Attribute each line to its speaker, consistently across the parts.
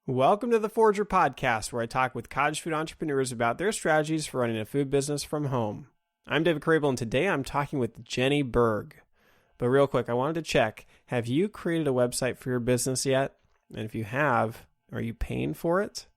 Speaker 1: Welcome to the Forger Podcast, where I talk with cottage food entrepreneurs about their strategies for running a food business from home. I'm David Crable, and today I'm talking with Jenny Berg. But real quick, I wanted to check, have you created a website for your business yet? And if you have, are you paying for it?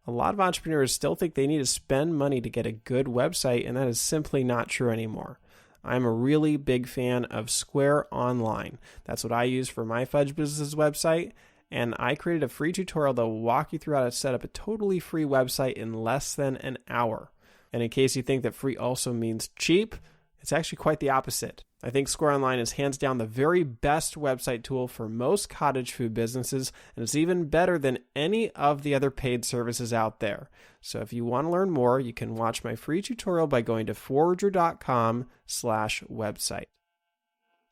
Speaker 1: A lot of entrepreneurs still think they need to spend money to get a good website, and that is simply not true anymore. I'm a really big fan of Square Online. That's what I use for my Fudge Business website. And I created a free tutorial that will walk you through how to set up a totally free website in less than an hour. And in case you think that free also means cheap, it's actually quite the opposite. I think Square Online is hands down the very best website tool for most cottage food businesses, and it's even better than any of the other paid services out there. So if you want to learn more, you can watch my free tutorial by going to forger.com/website.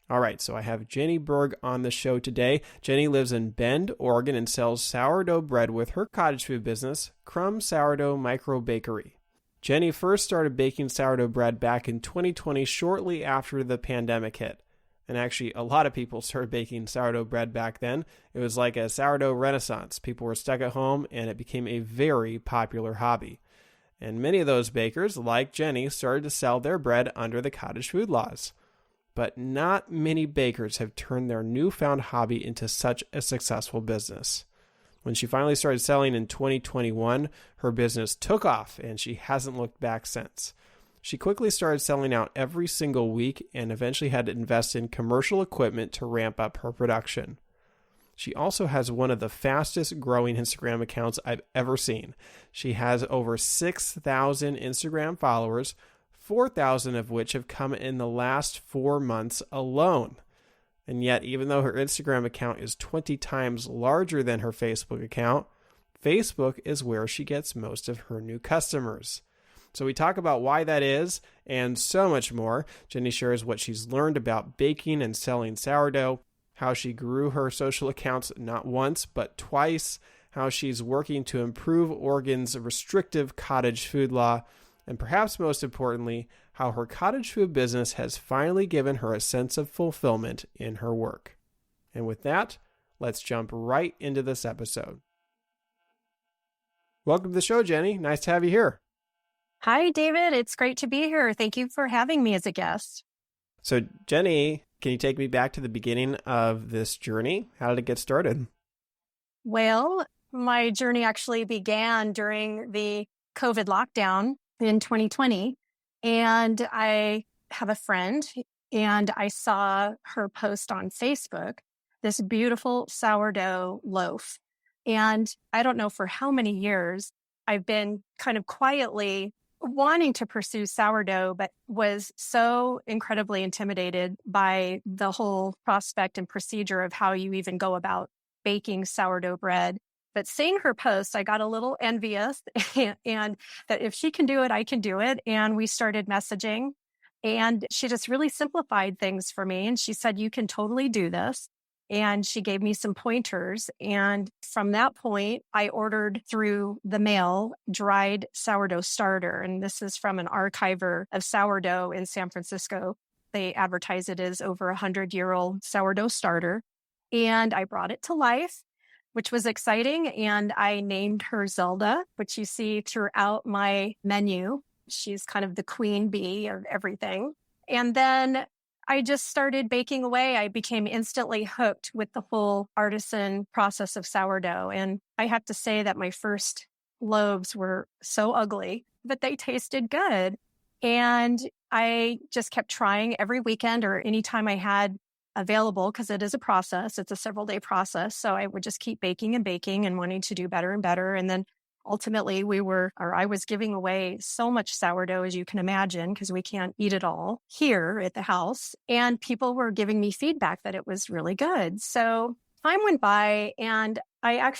Speaker 1: All right, so I have Jenny Berg on the show today. Jenny lives in Bend, Oregon, and sells sourdough bread with her cottage food business, Crumb Sourdough Microbakery. Jenny first started baking sourdough bread back in 2020, shortly after the pandemic hit. And actually, a lot of people started baking sourdough bread back then. It was like a sourdough renaissance. People were stuck at home, and it became a very popular hobby. And many of those bakers, like Jenny, started to sell their bread under the cottage food laws. But not many bakers have turned their newfound hobby into such a successful business. When she finally started selling in 2021, her business took off and she hasn't looked back since. She quickly started selling out every single week and eventually had to invest in commercial equipment to ramp up her production. She also has one of the fastest growing Instagram accounts I've ever seen. She has over 6,000 Instagram followers, 4,000 of which have come in the last 4 months alone. And yet, even though her Instagram account is 20 times larger than her Facebook account, Facebook is where she gets most of her new customers. So we talk about why that is and so much more. Jenny shares what she's learned about baking and selling sourdough, how she grew her social accounts not once but twice, how she's working to improve Oregon's restrictive cottage food law, and perhaps most importantly, how her cottage food business has finally given her a sense of fulfillment in her work. And with that, let's jump right into this episode. Welcome to the show, Jenny. Nice to have you here.
Speaker 2: Hi, David. It's great to be here. Thank you for having me as a guest.
Speaker 1: So, Jenny, can you take me back to the beginning of this journey? How did it get started?
Speaker 2: Well, my journey actually began during the COVID lockdown in 2020. And I have a friend, and I saw her post on Facebook, this beautiful sourdough loaf. And I don't know for how many years I've been kind of quietly wanting to pursue sourdough, but was so incredibly intimidated by the whole prospect and procedure of how you even go about baking sourdough bread. But seeing her post, I got a little envious and that if she can do it, I can do it. And we started messaging, and she just really simplified things for me. And she said, you can totally do this. And she gave me some pointers. And from that point, I ordered through the mail dried sourdough starter. And this is from an archiver of sourdough in San Francisco. They advertise it as over 100-year-old sourdough starter. And I brought it to life, which was exciting. And I named her Zelda, which you see throughout my menu. She's kind of the queen bee of everything. And then I just started baking away. I became instantly hooked with the whole artisan process of sourdough. And I have to say that my first loaves were so ugly, but they tasted good. And I just kept trying every weekend or anytime I had available, because it is a process. It's a several-day process. So I would just keep baking and wanting to do better and better. And then ultimately I was giving away so much sourdough, as you can imagine, because we can't eat it all here at the house. And people were giving me feedback that it was really good. So time went by, and I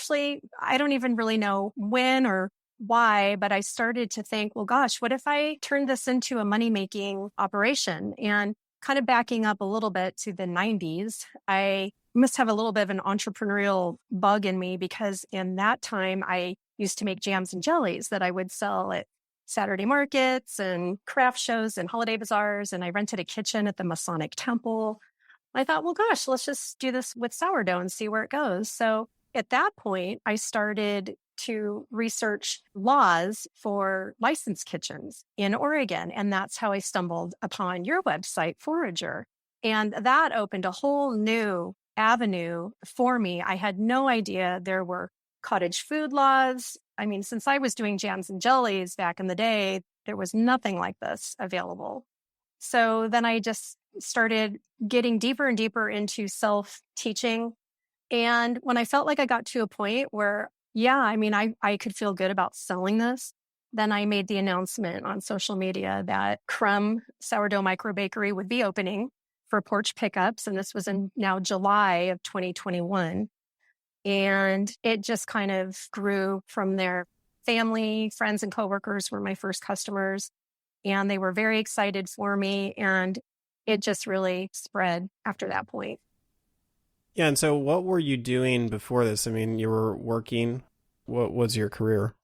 Speaker 2: don't even really know when or why, but I started to think, well, gosh, what if I turned this into a money-making operation? And kind of backing up a little bit to the 90s, I must have a little bit of an entrepreneurial bug in me, because in that time, I used to make jams and jellies that I would sell at Saturday markets and craft shows and holiday bazaars. And I rented a kitchen at the Masonic Temple. I thought, well, gosh, let's just do this with sourdough and see where it goes. So at that point, I started to research laws for licensed kitchens in Oregon. And that's how I stumbled upon your website, Forager. And that opened a whole new avenue for me. I had no idea there were cottage food laws. I mean, since I was doing jams and jellies back in the day, there was nothing like this available. So then I just started getting deeper and deeper into self-teaching. And when I felt like I got to a point where, yeah, I mean, I could feel good about selling this, then I made the announcement on social media that Crumb Sourdough Microbakery would be opening for porch pickups. And this was in now July of 2021. And it just kind of grew from there. Family, friends, and coworkers were my first customers, and they were very excited for me. And it just really spread after that point.
Speaker 1: Yeah, and so what were you doing before this? I mean, you were working. What was your career?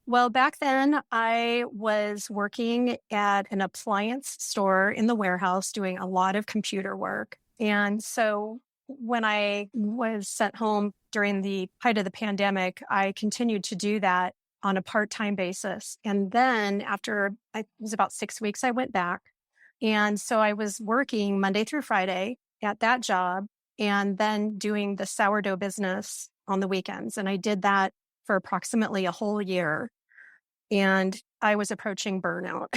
Speaker 2: Well, back then I was working at an appliance store in the warehouse doing a lot of computer work. And so when I was sent home during the height of the pandemic, I continued to do that on a part-time basis. And then after it was about 6 weeks, I went back. And so I was working Monday through Friday at that job and then doing the sourdough business on the weekends. And I did that for approximately a whole year. And I was approaching burnout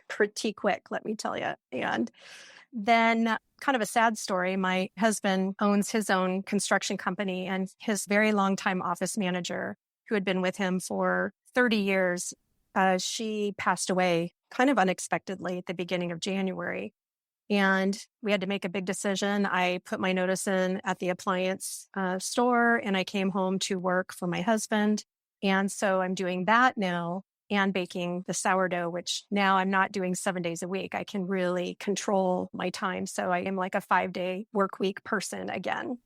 Speaker 2: pretty quick, let me tell you. And then kind of a sad story. My husband owns his own construction company, and his very long time office manager, who had been with him for 30 years, she passed away kind of unexpectedly at the beginning of January. And we had to make a big decision. I put my notice in at the appliance store, and I came home to work for my husband. And so I'm doing that now and baking the sourdough, which now I'm not doing 7 days a week. I can really control my time. So I am like a 5-day work week person again.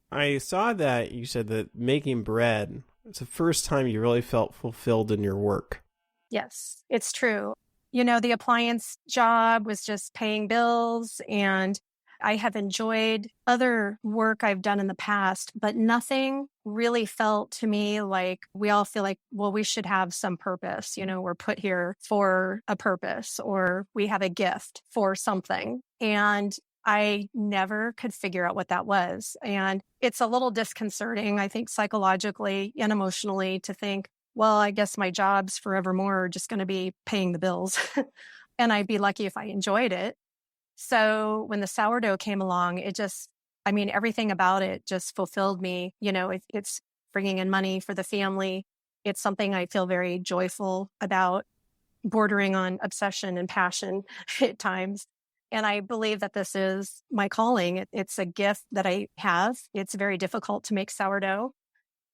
Speaker 1: I saw that you said that making bread, it's the first time you really felt fulfilled in your work.
Speaker 2: Yes, it's true. You know, the appliance job was just paying bills, and I have enjoyed other work I've done in the past, but nothing really felt to me like we all feel like, well, we should have some purpose. You know, we're put here for a purpose, or we have a gift for something. And I never could figure out what that was. And it's a little disconcerting, I think, psychologically and emotionally to think, well, I guess my job's forevermore are just going to be paying the bills. And I'd be lucky if I enjoyed it. So when the sourdough came along, it just, I mean, everything about it just fulfilled me. You know, it's bringing in money for the family. It's something I feel very joyful about, bordering on obsession and passion at times. And I believe that this is my calling. It's a gift that I have. It's very difficult to make sourdough.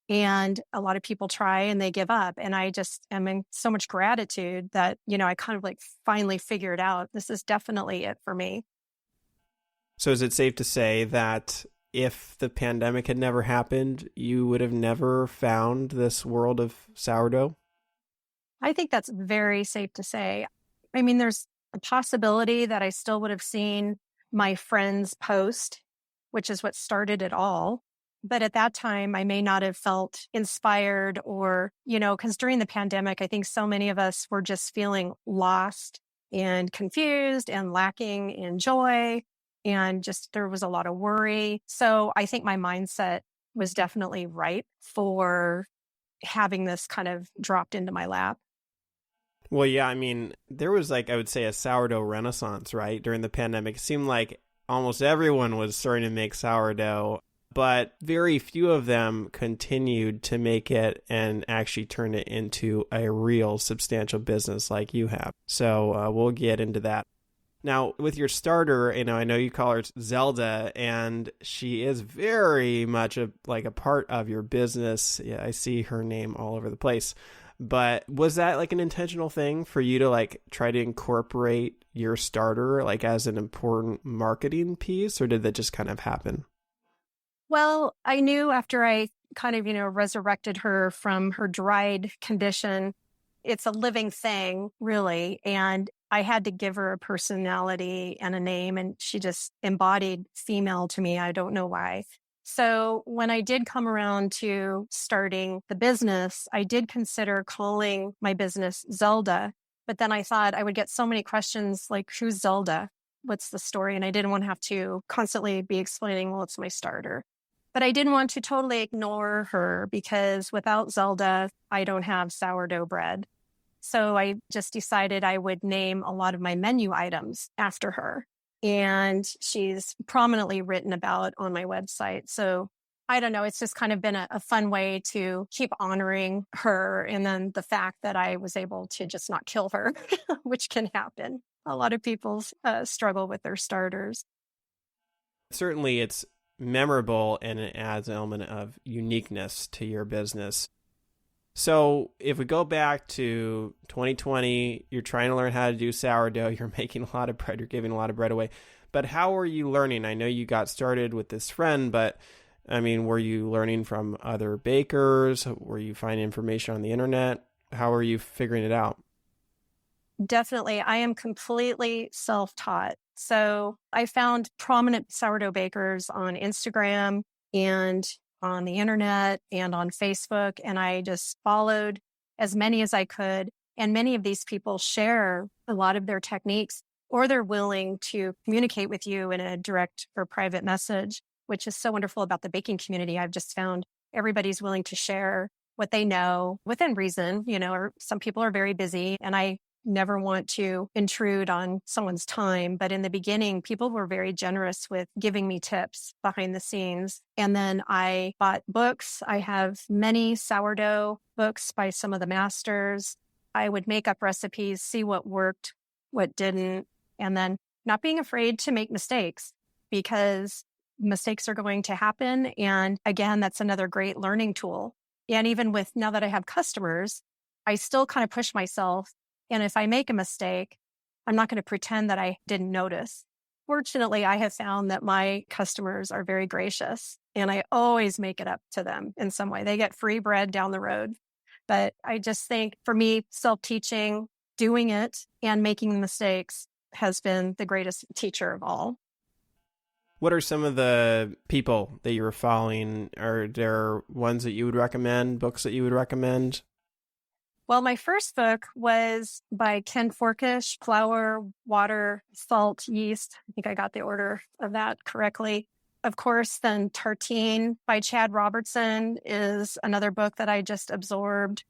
Speaker 2: And a lot of people try and they give up. And I just am in so much gratitude that, you know, I kind of like finally figured out this is definitely it for me.
Speaker 1: So is it safe to say that if the pandemic had never happened, you would have never found this world of sourdough?
Speaker 2: I think that's very safe to say. I mean, there's a possibility that I still would have seen my friends post, which is what started it all. But at that time, I may not have felt inspired or, you know, because during the pandemic, I think so many of us were just feeling lost and confused and lacking in joy. And just there was a lot of worry. So I think my mindset was definitely ripe for having this kind of dropped into my lap.
Speaker 1: Well, yeah, I mean, there was like, I would say, a sourdough renaissance, right? During the pandemic. It seemed like almost everyone was starting to make sourdough, but very few of them continued to make it and actually turn it into a real substantial business like you have. So we'll get into that. Now, with your starter, you know, I know you call her Zelda, and she is very much a part of your business. Yeah, I see her name all over the place. But was that like an intentional thing for you to like try to incorporate your starter like as an important marketing piece, or did that just kind of happen?
Speaker 2: Well, I knew after I kind of, you know, resurrected her from her dried condition, it's a living thing, really. And I had to give her a personality and a name, and she just embodied female to me. I don't know why. So when I did come around to starting the business, I did consider calling my business Zelda. But then I thought I would get so many questions like, who's Zelda? What's the story? And I didn't want to have to constantly be explaining, well, it's my starter. But I didn't want to totally ignore her because without Zelda, I don't have sourdough bread. So I just decided I would name a lot of my menu items after her. And she's prominently written about on my website. So I don't know, it's just kind of been a fun way to keep honoring her. And then the fact that I was able to just not kill her, which can happen. A lot of people struggle with their starters.
Speaker 1: Certainly, it's memorable and it adds an element of uniqueness to your business. So if we go back to 2020, you're trying to learn how to do sourdough, you're making a lot of bread, you're giving a lot of bread away. But how are you learning? I know you got started with this friend, but I mean, were you learning from other bakers? Were you finding information on the internet? How are you figuring it out?
Speaker 2: Definitely. I am completely self-taught. So I found prominent sourdough bakers on Instagram and on the internet and on Facebook. And I just followed as many as I could. And many of these people share a lot of their techniques, or they're willing to communicate with you in a direct or private message, which is so wonderful about the baking community. I've just found everybody's willing to share what they know within reason, or some people are very busy and I never want to intrude on someone's time. But in the beginning, people were very generous with giving me tips behind the scenes. And then I bought books. I have many sourdough books by some of the masters. I would make up recipes, see what worked, what didn't, and then not being afraid to make mistakes because mistakes are going to happen. And again, that's another great learning tool. And even with now that I have customers, I still kind of push myself. And if I make a mistake, I'm not going to pretend that I didn't notice. Fortunately, I have found that my customers are very gracious and I always make it up to them in some way. They get free bread down the road. But I just think for me, self-teaching, doing it and making mistakes has been the greatest teacher of all.
Speaker 1: What are some of the people that you were following? Are there ones that you would recommend, books that you would recommend?
Speaker 2: Well, my first book was by Ken Forkish, Flour, Water, Salt, Yeast. I think I got the order of that correctly. Of course, then Tartine by Chad Robertson is another book that I just absorbed.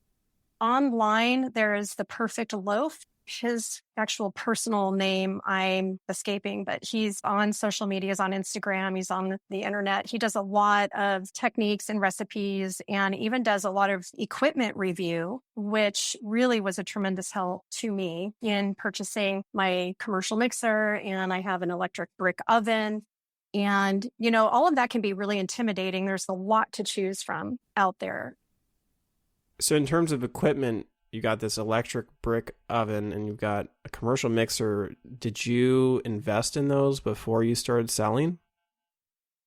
Speaker 2: Online, there is The Perfect Loaf. His actual personal name I'm escaping, but he's on social media, he's on Instagram, he's on the internet. He does a lot of techniques and recipes and even does a lot of equipment review, which really was a tremendous help to me in purchasing my commercial mixer. And I have an electric brick oven. And, all of that can be really intimidating. There's a lot to choose from out there.
Speaker 1: So in terms of equipment, you got this electric brick oven and you've got a commercial mixer. Did you invest in those before you started selling?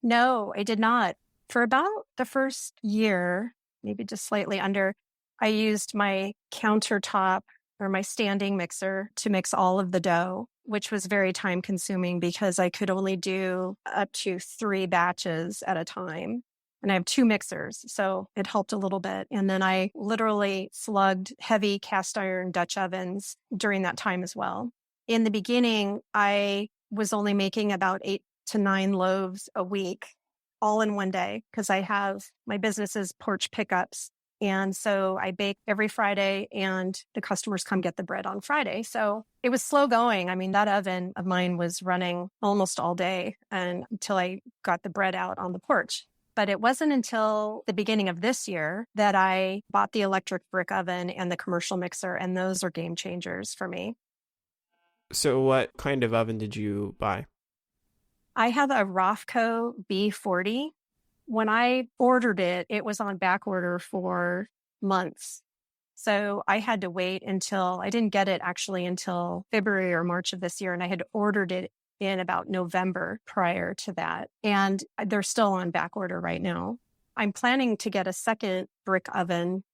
Speaker 2: No, I did not. For about the first year, maybe just slightly under, I used my countertop or my standing mixer to mix all of the dough, which was very time consuming because I could only do up to 3 batches at a time. And I have 2 mixers, so it helped a little bit. And then I literally slugged heavy cast iron Dutch ovens during that time as well. In the beginning, I was only making about 8 to 9 loaves a week, all in one day, because I have my business's porch pickups. And so I bake every Friday and the customers come get the bread on Friday. So it was slow going. I mean, that oven of mine was running almost all day and until I got the bread out on the porch. But it wasn't until the beginning of this year that I bought the electric brick oven and the commercial mixer, and those are game changers for me.
Speaker 1: So what kind of oven did you buy?
Speaker 2: I have a Rofco B40. When I ordered it, it was on back order for months. So I had to wait until, I didn't get it actually until February or March of this year, and I had ordered it in about November prior to that. And they're still on back order right now. I'm planning to get a second brick oven,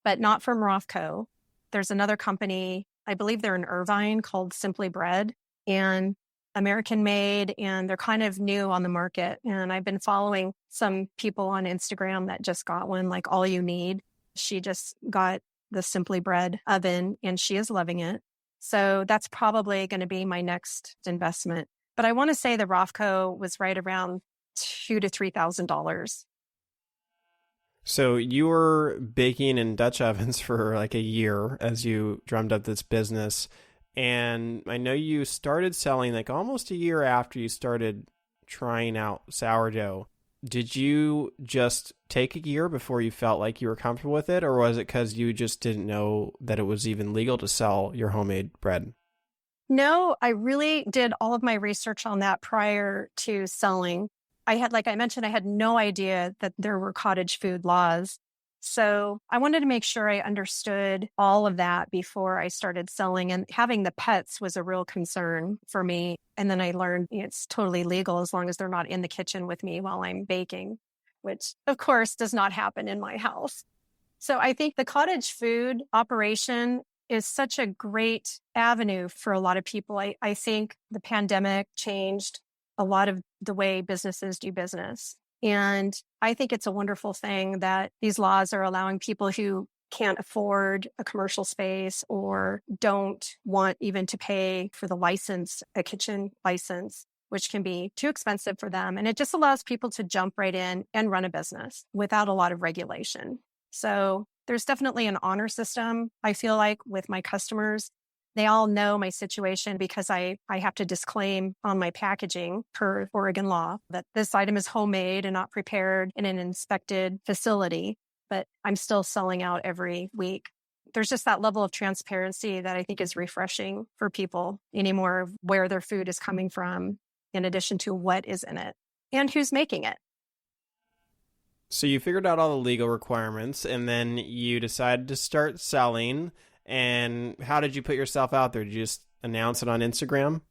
Speaker 2: but not from Rofco. There's another company, I believe they're in Irvine, called Simply Bread. And American made, and they're kind of new on the market. And I've been following some people on Instagram that just got one, like All You Need. She just got the Simply Bread oven and she is loving it. So that's probably going to be my next investment. But I want to say the Rofco was right around $2,000 to $3,000.
Speaker 1: So you were baking in Dutch ovens for like a year as you drummed up this business. And I know you started selling like almost a year after you started trying out sourdough. Did you just take a year before you felt like you were comfortable with it? Or was it because you just didn't know that it was even legal to sell your homemade bread?
Speaker 2: No, I really did all of my research on that prior to selling. Like I mentioned, I had no idea that there were cottage food laws. So I wanted to make sure I understood all of that before I started selling. And having the pets was a real concern for me. And then I learned it's totally legal as long as they're not in the kitchen with me while I'm baking, which of course does not happen in my house. So I think the cottage food operation is such a great avenue for a lot of people. I think the pandemic changed a lot of the way businesses do business. And I think it's a wonderful thing that these laws are allowing people who can't afford a commercial space or don't want even to pay for the license, a kitchen license, which can be too expensive for them. And it just allows people to jump right in and run a business without a lot of regulation. So there's definitely an honor system, I feel like, with my customers. They all know my situation because I have to disclaim on my packaging per Oregon law that this item is homemade and not prepared in an inspected facility, but I'm still selling out every week. There's just that level of transparency that I think is refreshing for people anymore, of where their food is coming from, in addition to what is in it and who's making it.
Speaker 1: So you figured out all the legal requirements and then you decided to start selling. And how did you put yourself out there? Did you just announce it on Instagram?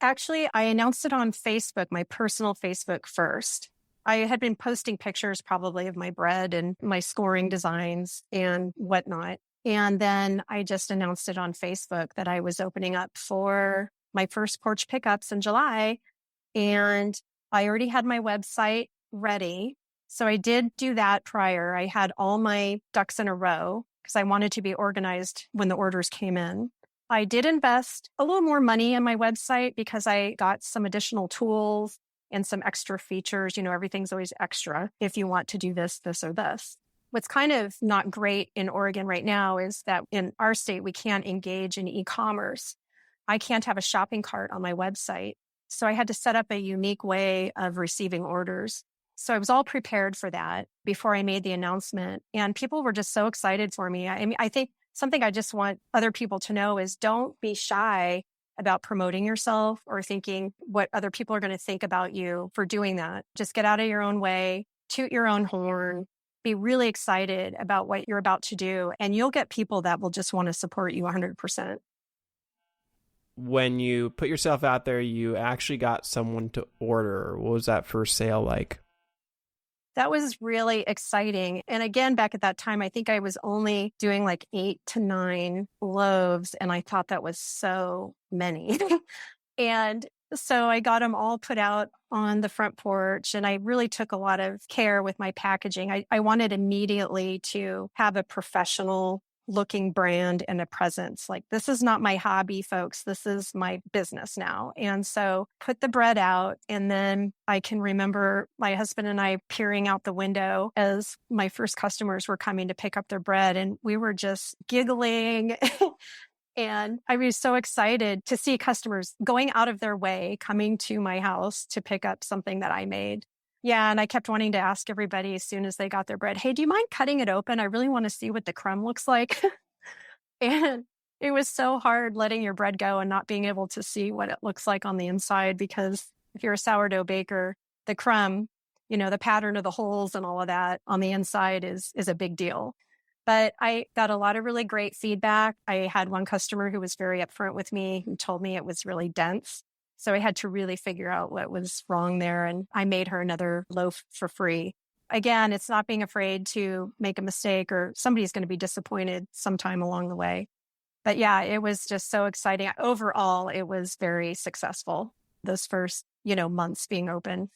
Speaker 2: Actually, I announced it on Facebook, my personal Facebook first. I had been posting pictures probably of my bread and my scoring designs and whatnot. And then I just announced it on Facebook that I was opening up for my first porch pickups in July. And I already had my website ready. So I did do that prior. I had all my ducks in a row because I wanted to be organized when the orders came in. I did invest a little more money in my website because I got some additional tools and some extra features. You know, everything's always extra if you want to do this, this, or this. What's kind of not great in Oregon right now is that in our state, we can't engage in e-commerce. I can't have a shopping cart on my website. So I had to set up a unique way of receiving orders. So I was all prepared for that before I made the announcement. And people were just so excited for me. I mean, I think something I just want other people to know is don't be shy about promoting yourself or thinking what other people are going to think about you for doing that. Just get out of your own way, toot your own horn, be really excited about what you're about to do. And you'll get people that will just want to support you 100%.
Speaker 1: When you put yourself out there, you actually got someone to order. What was that first sale like?
Speaker 2: That was really exciting. And again, back at that time, I think I was only doing like 8 to 9 loaves. And I thought that was so many. And so I got them all put out on the front porch. And I really took a lot of care with my packaging. I wanted immediately to have a professional looking brand and a presence. Like, this is not my hobby, folks. This is my business now. And so put the bread out. And then I can remember my husband and I peering out the window as my first customers were coming to pick up their bread. And we were just giggling. And I was so excited to see customers going out of their way, coming to my house to pick up something that I made. Yeah. And I kept wanting to ask everybody as soon as they got their bread, hey, do you mind cutting it open? I really want to see what the crumb looks like. And it was so hard letting your bread go and not being able to see what it looks like on the inside, because if you're a sourdough baker, the crumb, you know, the pattern of the holes and all of that on the inside is a big deal. But I got a lot of really great feedback. I had one customer who was very upfront with me, who told me it was really dense. So I had to really figure out what was wrong there. And I made her another loaf for free. Again, it's not being afraid to make a mistake, or somebody's going to be disappointed sometime along the way. But yeah, it was just so exciting. Overall, it was very successful, those first, months being open.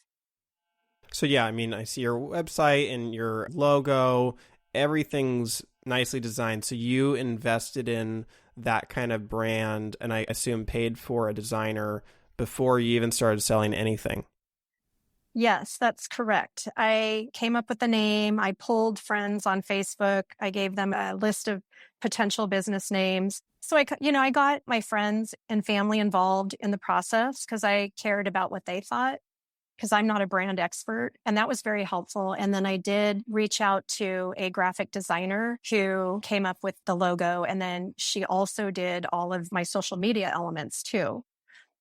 Speaker 1: So yeah, I mean, I see your website and your logo, everything's nicely designed. So you invested in that kind of brand and I assume paid for a designer before you even started selling anything.
Speaker 2: Yes, that's correct. I came up with the name. I pulled friends on Facebook. I gave them a list of potential business names. So I got my friends and family involved in the process because I cared about what they thought, because I'm not a brand expert. And that was very helpful. And then I did reach out to a graphic designer who came up with the logo. And then she also did all of my social media elements too.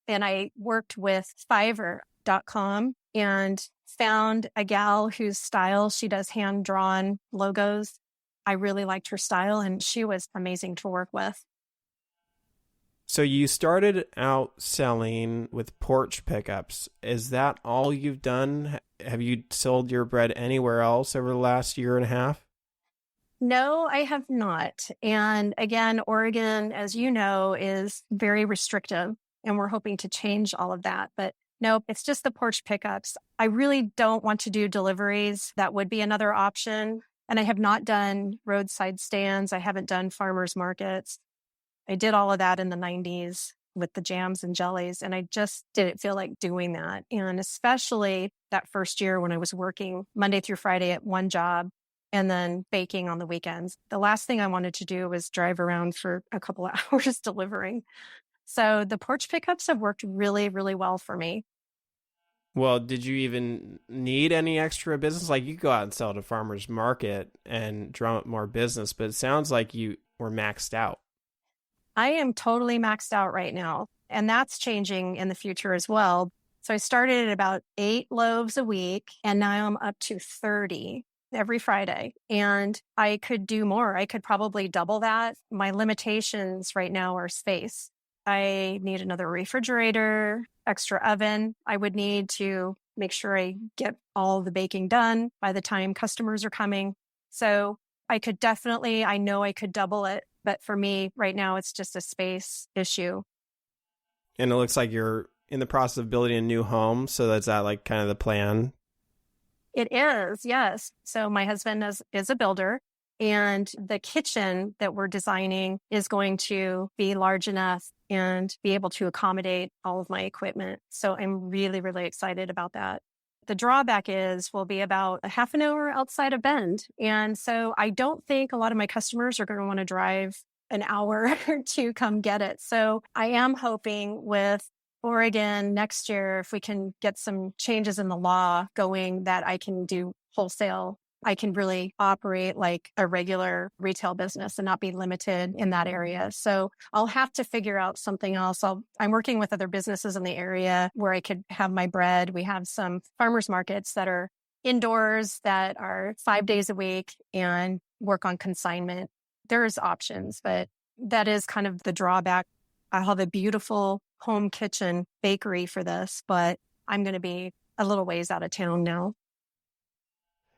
Speaker 2: And I worked with Fiverr.com and found a gal whose style, she does hand-drawn logos. I really liked her style and she was amazing to work with.
Speaker 1: So you started out selling with porch pickups. Is that all you've done? Have you sold your bread anywhere else over the last year and a half?
Speaker 2: No, I have not. And again, Oregon, as you know, is very restrictive and we're hoping to change all of that. But nope, it's just the porch pickups. I really don't want to do deliveries. That would be another option. And I have not done roadside stands. I haven't done farmers markets. I did all of that in the 90s with the jams and jellies, and I just didn't feel like doing that. And especially that first year when I was working Monday through Friday at one job and then baking on the weekends. The last thing I wanted to do was drive around for a couple of hours delivering. So the porch pickups have worked really, really well for me.
Speaker 1: Well, did you even need any extra business? Like you could go out and sell at a farmer's market and drum up more business, but it sounds like you were maxed out.
Speaker 2: I am totally maxed out right now, and that's changing in the future as well. So I started at about 8 loaves a week, and now I'm up to 30 every Friday. And I could do more. I could probably double that. My limitations right now are space. I need another refrigerator, extra oven. I would need to make sure I get all the baking done by the time customers are coming. So I know I could double it. But for me right now, it's just a space issue.
Speaker 1: And it looks like you're in the process of building a new home. So that's that like kind of the plan.
Speaker 2: It is, yes. So my husband is a builder, and the kitchen that we're designing is going to be large enough and be able to accommodate all of my equipment. So I'm really, really excited about that. The drawback is we'll be about a half an hour outside of Bend. And so I don't think a lot of my customers are going to want to drive an hour to come get it. So I am hoping with Oregon next year, if we can get some changes in the law going, that I can do wholesale. I can really operate like a regular retail business and not be limited in that area. So I'll have to figure out something else. I'm working with other businesses in the area where I could have my bread. We have some farmers markets that are indoors that are 5 days a week and work on consignment. There's options, but that is kind of the drawback. I'll have a beautiful home kitchen bakery for this, but I'm going to be a little ways out of town now.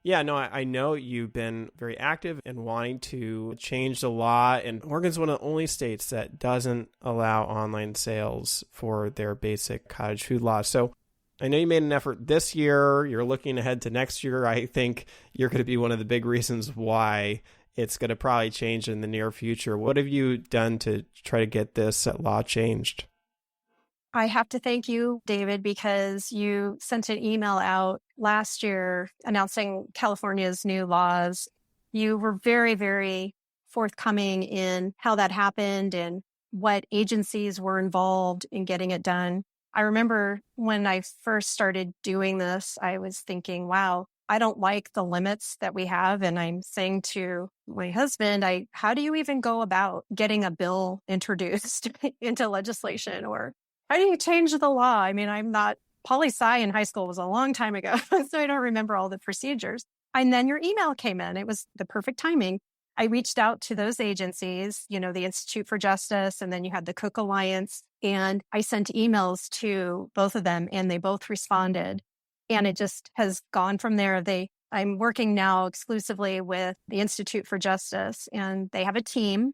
Speaker 1: Yeah, no, I know you've been very active in wanting to change the law, and Oregon's one of the only states that doesn't allow online sales for their basic cottage food law. So I know you made an effort this year. You're looking ahead to next year. I think you're going to be one of the big reasons why it's going to probably change in the near future. What have you done to try to get this law changed?
Speaker 2: I have to thank you, David, because you sent an email out last year announcing California's new laws. You were very, very forthcoming in how that happened and what agencies were involved in getting it done. I remember when I first started doing this, I was thinking, wow, I don't like the limits that we have. And I'm saying to my husband, how do you even go about getting a bill introduced into legislation, or how do you change the law? I mean, I'm not, poli-sci in high school was a long time ago, so I don't remember all the procedures. And then your email came in. It was the perfect timing. I reached out to those agencies, the Institute for Justice, and then you had the Cook Alliance. And I sent emails to both of them and they both responded. And it just has gone from there. I'm working now exclusively with the Institute for Justice, and they have a team.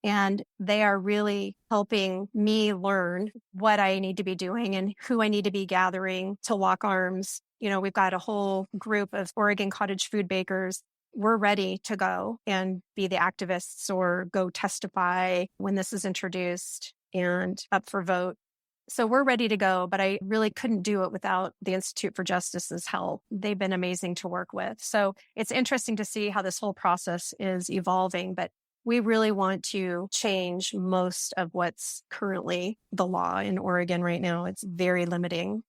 Speaker 2: And they are really helping me learn what I need to be doing and who I need to be gathering to lock arms. We've got a whole group of Oregon cottage food bakers. We're ready to go and be the activists or go testify when this is introduced and up for vote. So we're ready to go, but I really couldn't do it without the Institute for Justice's help. They've been amazing to work with. So it's interesting to see how this whole process is evolving, but we really want to change most of what's currently the law in Oregon right now. It's very limiting.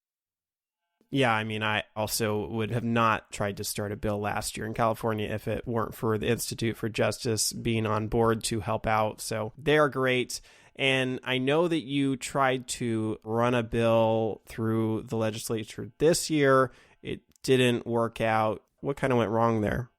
Speaker 1: Yeah, I mean, I also would have not tried to start a bill last year in California if it weren't for the Institute for Justice being on board to help out. So they are great. And I know that you tried to run a bill through the legislature this year. It didn't work out. What kind of went wrong there?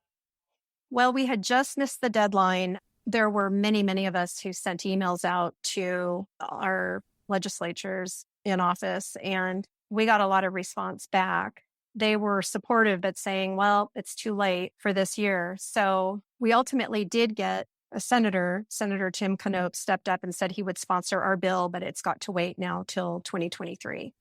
Speaker 2: Well, we had just missed the deadline. There were many, many of us who sent emails out to our legislatures in office, and we got a lot of response back. They were supportive, but saying, well, it's too late for this year. So we ultimately did get a senator, Senator Tim Knopp, stepped up and said he would sponsor our bill, but it's got to wait now till 2023.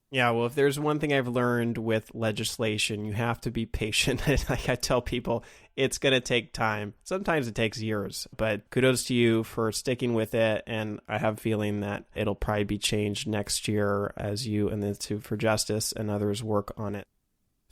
Speaker 1: Yeah, well, if there's one thing I've learned with legislation, you have to be patient. Like I tell people, it's going to take time. Sometimes it takes years, but kudos to you for sticking with it. And I have a feeling that it'll probably be changed next year as you and the Institute for Justice and others work on it.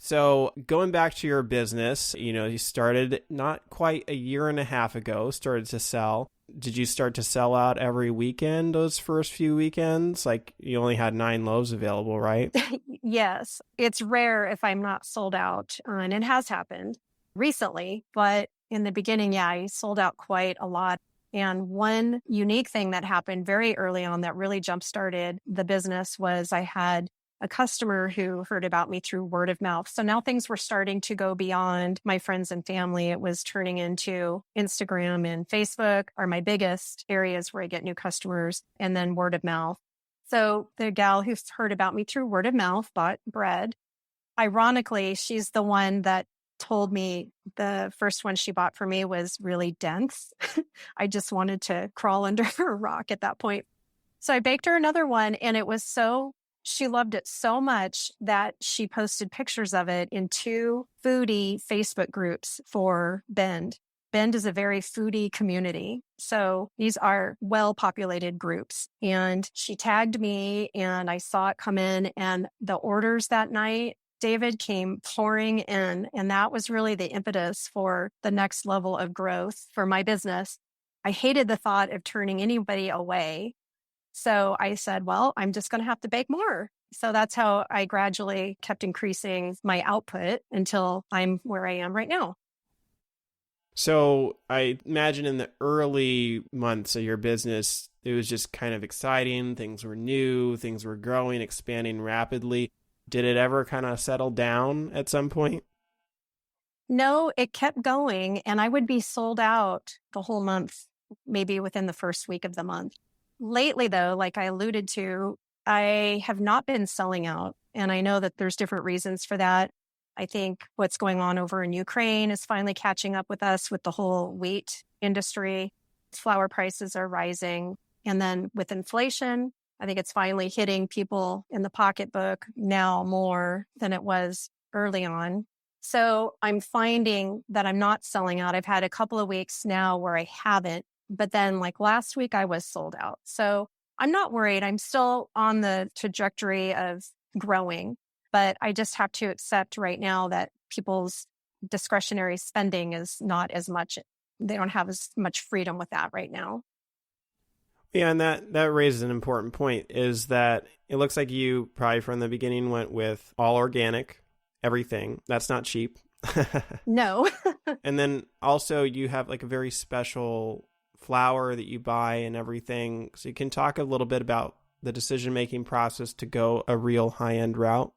Speaker 1: So going back to your business, you started not quite a year and a half ago, started to sell. Did you start to sell out every weekend those first few weekends? Like you only had 9 loaves available, right?
Speaker 2: Yes. It's rare if I'm not sold out. And it has happened recently, but in the beginning, yeah, I sold out quite a lot. And one unique thing that happened very early on that really jump-started the business was I had a customer who heard about me through word of mouth. So now things were starting to go beyond my friends and family. It was turning into Instagram and Facebook are my biggest areas where I get new customers, and then word of mouth. So the gal who's heard about me through word of mouth bought bread. Ironically, she's the one that told me the first one she bought for me was really dense. I just wanted to crawl under a rock at that point. So I baked her another one, and she loved it so much that she posted pictures of it in 2 foodie Facebook groups for Bend. Bend is a very foodie community. So these are well-populated groups. And she tagged me and I saw it come in, and the orders that night, David, came pouring in. And that was really the impetus for the next level of growth for my business. I hated the thought of turning anybody away. So I said, well, I'm just going to have to bake more. So that's how I gradually kept increasing my output until I'm where I am right now.
Speaker 1: So I imagine in the early months of your business, it was just kind of exciting. Things were new, things were growing, expanding rapidly. Did it ever kind of settle down at some point?
Speaker 2: No, it kept going, and I would be sold out the whole month, maybe within the first week of the month. Lately, though, like I alluded to, I have not been selling out, and I know that there's different reasons for that. I think what's going on over in Ukraine is finally catching up with us with the whole wheat industry. Flour prices are rising. And then with inflation, I think it's finally hitting people in the pocketbook now more than it was early on. So I'm finding that I'm not selling out. I've had a couple of weeks now where I haven't. But then like last week, I was sold out. So I'm not worried. I'm still on the trajectory of growing, but I just have to accept right now that people's discretionary spending is not as much. They don't have as much freedom with that right now.
Speaker 1: Yeah, and that raises an important point, is that it looks like you probably from the beginning went with all organic, everything. That's not cheap.
Speaker 2: No.
Speaker 1: And then also you have like a very special flour that you buy and everything. So you can talk a little bit about the decision-making process to go a real high-end route.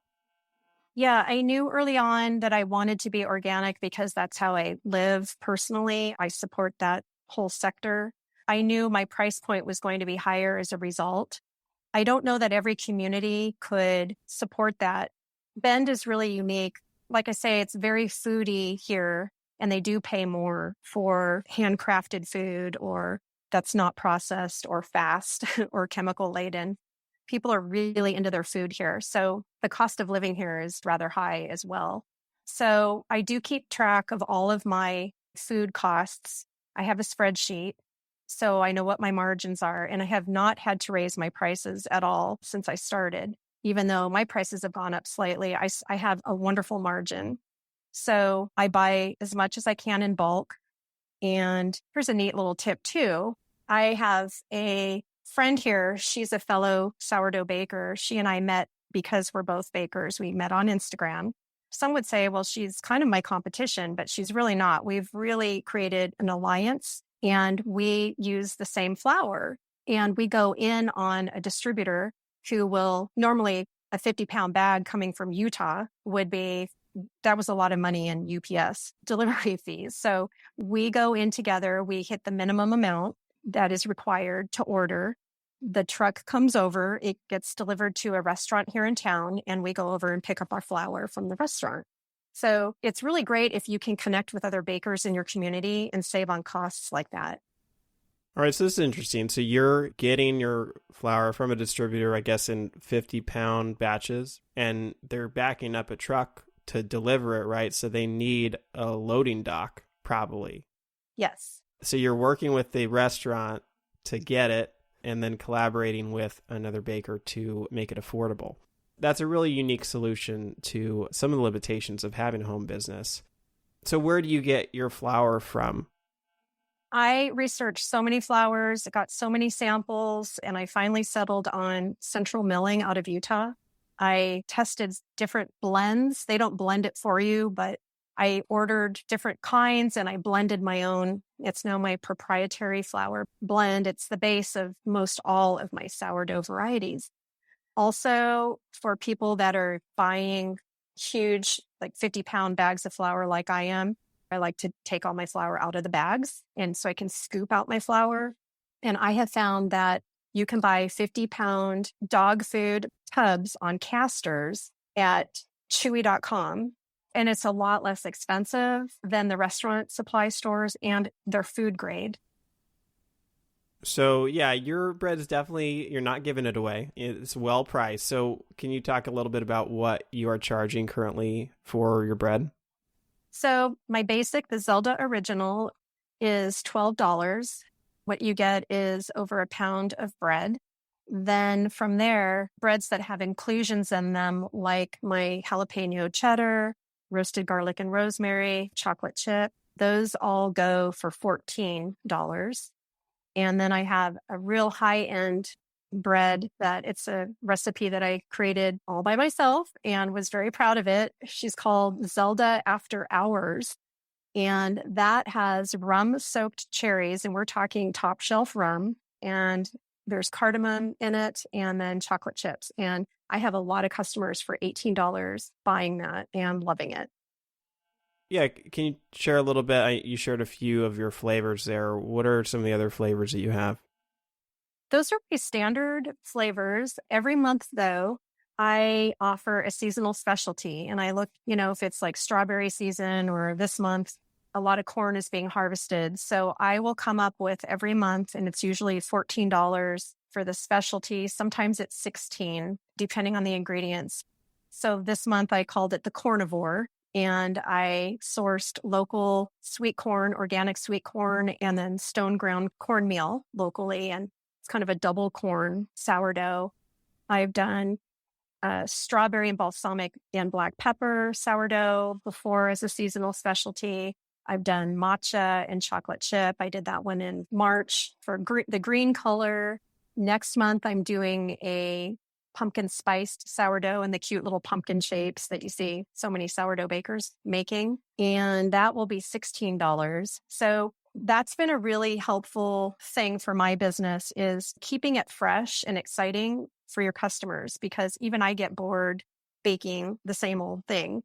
Speaker 2: Yeah, I knew early on that I wanted to be organic because that's how I live personally. I support that whole sector. I knew my price point was going to be higher as a result. I don't know that every community could support that. Bend is really unique. Like I say, it's very foodie here, and they do pay more for handcrafted food or that's not processed or fast or chemical laden. People are really into their food here. So the cost of living here is rather high as well. So I do keep track of all of my food costs. I have a spreadsheet, so I know what my margins are. And I have not had to raise my prices at all since I started. Even though my prices have gone up slightly, I have a wonderful margin. So I buy as much as I can in bulk. And here's a neat little tip too. I have a friend here. She's a fellow sourdough baker. She and I met because we're both bakers. We met on Instagram. Some would say, well, she's kind of my competition, but she's really not. We've really created an alliance and we use the same flour. And we go in on a distributor who will normally a 50-pound bag coming from Utah would be, that was a lot of money in UPS delivery fees. So we go in together, we hit the minimum amount that is required to order. The truck comes over, it gets delivered to a restaurant here in town, and we go over and pick up our flour from the restaurant. So it's really great if you can connect with other bakers in your community and save on costs like that.
Speaker 1: All right, so this is interesting. So you're getting your flour from a distributor, I guess, in 50-pound batches, and they're backing up a truck to deliver it, right? So they need a loading dock, probably.
Speaker 2: Yes.
Speaker 1: So you're working with the restaurant to get it and then collaborating with another baker to make it affordable. That's a really unique solution to some of the limitations of having a home business. So where do you get your flour from?
Speaker 2: I researched so many flours, I got so many samples, and I finally settled on Central Milling out of Utah. I tested different blends. They don't blend it for you, but I ordered different kinds and I blended my own. It's now my proprietary flour blend. It's the base of most all of my sourdough varieties. Also, for people that are buying huge, like 50-pound bags of flour like I am, I like to take all my flour out of the bags. And so I can scoop out my flour. And I have found that you can buy 50-pound dog food tubs on casters at chewy.com. And it's a lot less expensive than the restaurant supply stores and they're food grade.
Speaker 1: So yeah, your bread is definitely, you're not giving it away. It's well priced. So can you talk a little bit about what you are charging currently for your bread?
Speaker 2: So my basic, the Zelda Original, is $12. What you get is over a pound of bread. Then from there, breads that have inclusions in them, like my jalapeno cheddar, roasted garlic and rosemary, chocolate chip, those all go for $14. And then I have a real high-end bread that it's a recipe that I created all by myself and was very proud of it. She's called Zelda After Hours. And that has rum-soaked cherries, and we're talking top shelf rum. And there's cardamom in it and then chocolate chips. And I have a lot of customers for $18 buying that and loving it.
Speaker 1: Yeah, can you share a little bit? You shared a few of your flavors there. What are some of the other flavors that you have?
Speaker 2: Those are my standard flavors. Every month, though, I offer a seasonal specialty. And I look, if it's like strawberry season or this month, a lot of corn is being harvested. So I will come up with every month, and it's usually $14 for the specialty. Sometimes it's $16, depending on the ingredients. So this month I called it the Cornivore. And I sourced local sweet corn, organic sweet corn, and then stone ground cornmeal locally. And it's kind of a double corn sourdough. I've done strawberry and balsamic and black pepper sourdough before as a seasonal specialty. I've done matcha and chocolate chip. I did that one in March for the green color. Next month, I'm doing a pumpkin spiced sourdough in the cute little pumpkin shapes that you see so many sourdough bakers making. And that will be $16. So that's been a really helpful thing for my business, is keeping it fresh and exciting for your customers, because even I get bored baking the same old thing.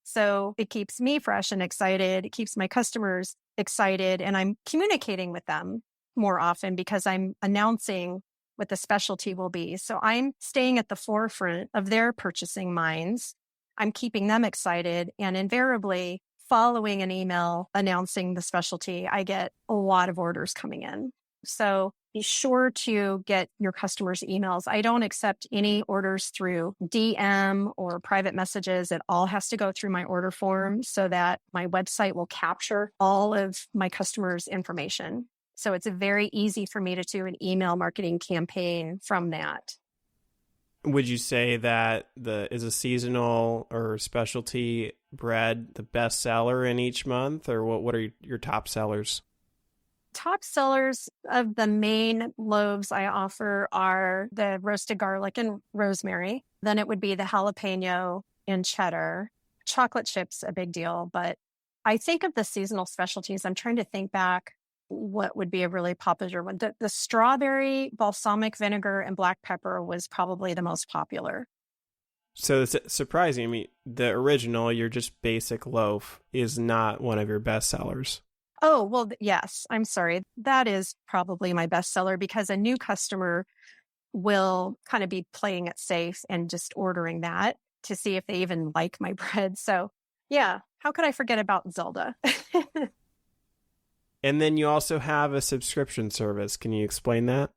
Speaker 2: So it keeps me fresh and excited. It keeps my customers excited, and I'm communicating with them more often because I'm announcing what the specialty will be. So I'm staying at the forefront of their purchasing minds. I'm keeping them excited, and invariably following an email announcing the specialty, I get a lot of orders coming in. So be sure to get your customers' emails. I don't accept any orders through DM or private messages. It all has to go through my order form so that my website will capture all of my customers' information. So it's very easy for me to do an email marketing campaign from that.
Speaker 1: Would you say that is a seasonal or specialty bread the best seller in each month, or what are your top sellers?
Speaker 2: Top sellers of the main loaves I offer are the roasted garlic and rosemary. Then it would be the jalapeno and cheddar. Chocolate chips, a big deal. But I think of the seasonal specialties. I'm trying to think back what would be a really popular one. The strawberry, balsamic vinegar, and black pepper was probably the most popular.
Speaker 1: So it's surprising. I mean, the original, your just basic loaf, is not one of your best sellers.
Speaker 2: Oh, well, yes. I'm sorry. That is probably my best seller because a new customer will kind of be playing it safe and just ordering that to see if they even like my bread. So yeah, how could I forget about Zelda?
Speaker 1: And then you also have a subscription service. Can you explain that?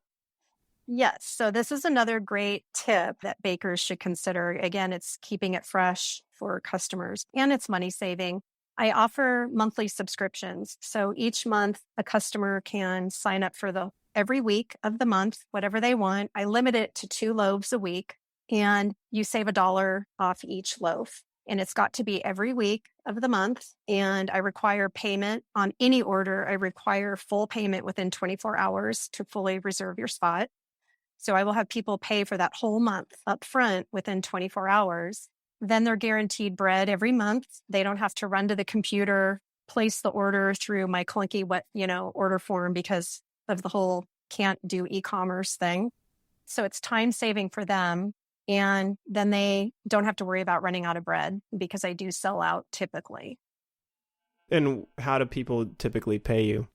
Speaker 2: Yes. So this is another great tip that bakers should consider. Again, it's keeping it fresh for customers and it's money saving. I offer monthly subscriptions. So each month a customer can sign up for every week of the month, whatever they want. I limit it to 2 loaves a week and you save $1 off each loaf. And it's got to be every week of the month. And I require payment on any order. I require full payment within 24 hours to fully reserve your spot. So I will have people pay for that whole month up front within 24 hours. Then they're guaranteed bread every month. They don't have to run to the computer, place the order through my clunky order form because of the whole can't do e-commerce thing. So it's time saving for them. And then they don't have to worry about running out of bread because I do sell out typically.
Speaker 1: And how do people typically pay you?